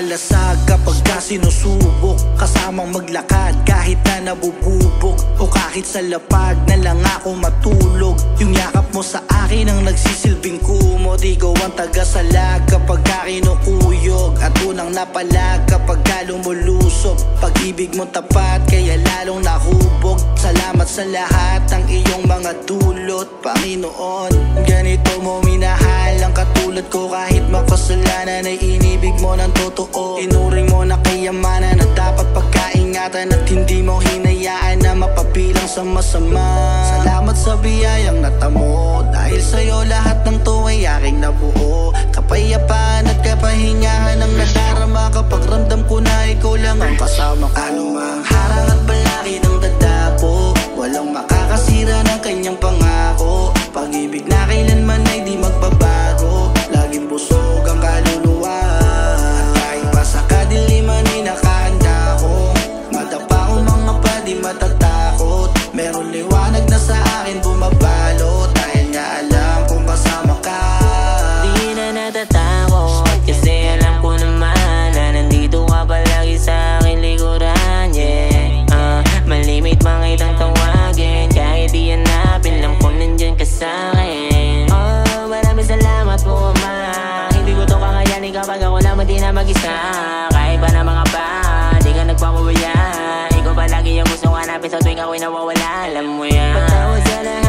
nalalasag kapag ka sinusubok, kasamang maglakad kahit na nabububog, o kahit sa lapag na lang ako matulog. Yung yakap mo sa akin ang nagsisilbing kumot. Ikaw ang tagasalag kapag ka kinukuyog, at unang napalag kapag ka lumulusog. Pag-ibig mo tapat kaya lalong nahubog. Salamat sa lahat ng iyong mga dulot, Panginoon. Ganito mo minahal ang katulad ko, kahit makasalanan ay inibig mo ng totoo. Inuring mo na kayamanan na dapat pagkaingatan, at hindi mo hinayaan na mapabilang sa masama. Salamat sa biyayang natamo, dahil sa'yo lahat ng to ay aking nabuo. Kapayapaan at kapahingahan ang nadarama kapag ramdam ko na ikaw lang ang kasama ko. Anumang harang at balakid ang dadapo, walang makakasira ng kanyang pangako. Pag-ibig na kailanman ay di magbabago, laging busog ang kaluluwa. At kahit pa sa kadiliman ay nakahanda ko, madapa o mga pa di matatakot. Meron liwanag na sa akin bumabalot, dahil nga alam kung kasama ka. Di na natatakot kasi alam ko naman na nandito ka palagi sa akin likuran, yeah. Malimit mang itang tawagin, kahit di hanapin, alam ko nandyan ka sa'kin. Maraming salamat po, Ama. Hindi ko to kakayanin kapag ako lang di na mag-isa. Kahit ba na mga ba, di ka nagpapabaya. Ikaw palagi ang gusto hanapin sa tuwing ako'y nawawala, alam mo yan. Patawad sa lahat